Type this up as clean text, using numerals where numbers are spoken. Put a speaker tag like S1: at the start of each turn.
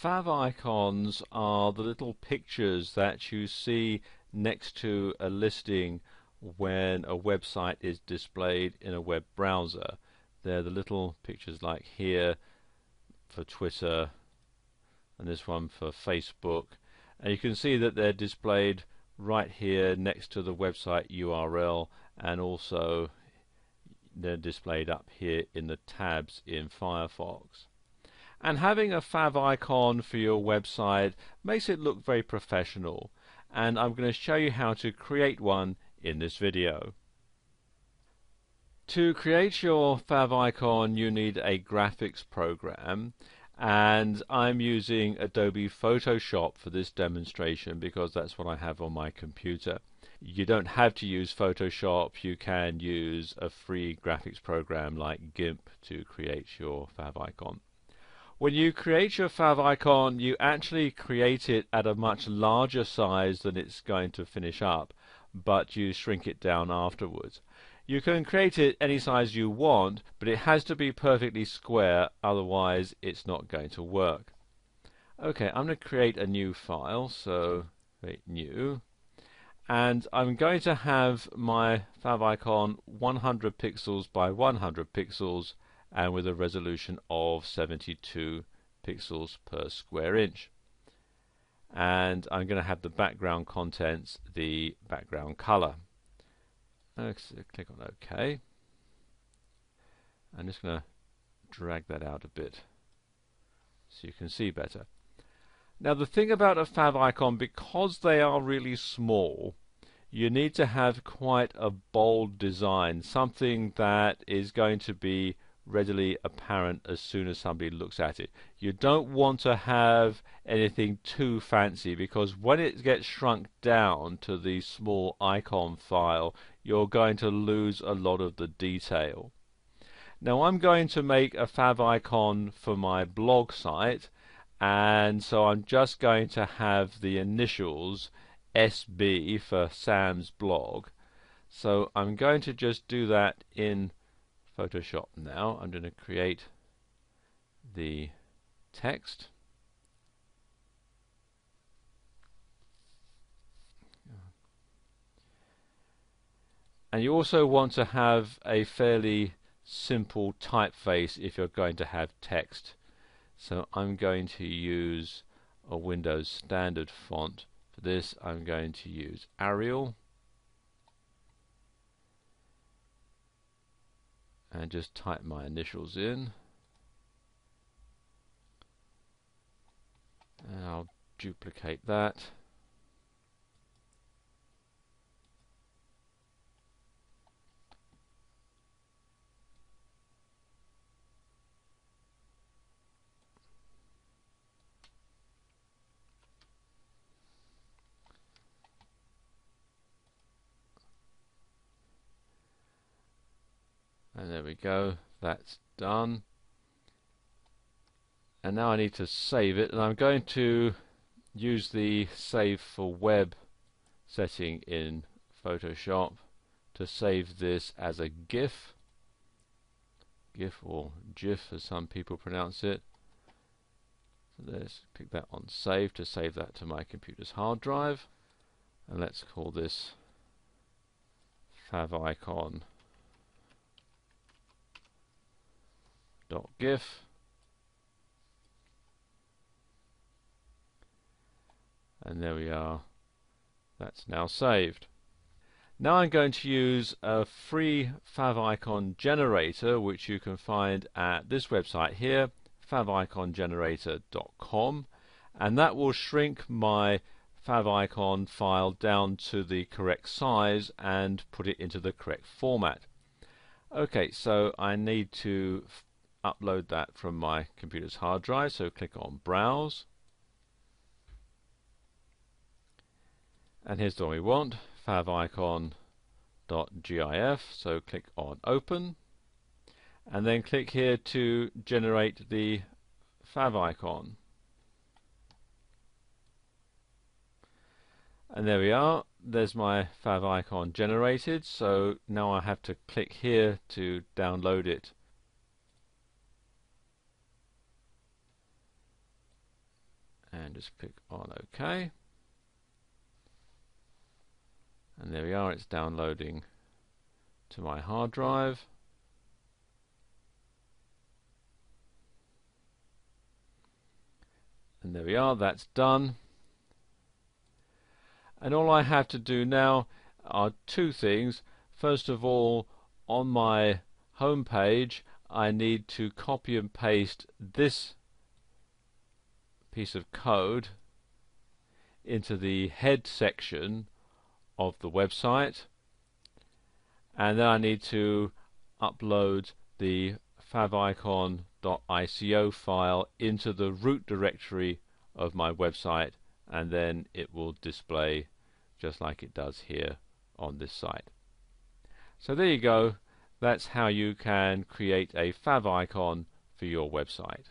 S1: Favicons are the little pictures that you see next to a listing when a website is displayed in a web browser. They're the little pictures like here for Twitter and this one for Facebook, and you can see that they're displayed right here next to the website URL, and also they're displayed up here in the tabs in Firefox. And having a favicon for your website makes it look very professional, and I'm going to show you how to create one in this video. To create your favicon you need a graphics program, and I'm using Adobe Photoshop for this demonstration because that's what I have on my computer. You don't have to use Photoshop, you can use a free graphics program like GIMP to create your favicon. When you create your favicon, you actually create it at a much larger size than it's going to finish up, but you shrink it down afterwards. You can create it any size you want, but it has to be perfectly square, otherwise it's not going to work. Okay, I'm going to create a new file, so create new, and I'm going to have my favicon 100 pixels by 100 pixels and with a resolution of 72 pixels per square inch. And I'm going to have the background contents the background color. So click on OK. I'm just going to drag that out a bit so you can see better. Now the thing about a favicon, because they are really small, you need to have quite a bold design, something that is going to be readily apparent as soon as somebody looks at it. You don't want to have anything too fancy, because when it gets shrunk down to the small icon file, you're going to lose a lot of the detail. Now I'm going to make a favicon for my blog site, and so I'm just going to have the initials SB for Sam's blog. So I'm going to just do that in Photoshop now. I'm going to create the text. And you also want to have a fairly simple typeface if you're going to have text. So I'm going to use a Windows standard font. For this I'm going to use Arial. And just type my initials in, and I'll duplicate that, and there we go, that's done. And now I need to save it, and I'm going to use the Save for Web setting in Photoshop to save this as a GIF or GIF as some people pronounce it. So let's click that on Save to save that to my computer's hard drive, and let's call this favicon.gif. And there we are, that's now saved. Now I'm going to use a free favicon generator, which you can find at this website here, favicongenerator.com, and that will shrink my favicon file down to the correct size and put it into the correct format. Okay, so I need to upload that from my computer's hard drive, so click on Browse. And here's the one we want, favicon.gif, so click on Open, and then click here to generate the favicon. And there we are, there's my favicon generated, so now I have to click here to download it. and just click on OK. And there we are, it's downloading to my hard drive. And there we are, that's done. And all I have to do now are two things. First of all, on my home page, I need to copy and paste this piece of code into the head section of the website, and then I need to upload the favicon.ico file into the root directory of my website, and then it will display just like it does here on this site. So there you go, that's how you can create a favicon for your website.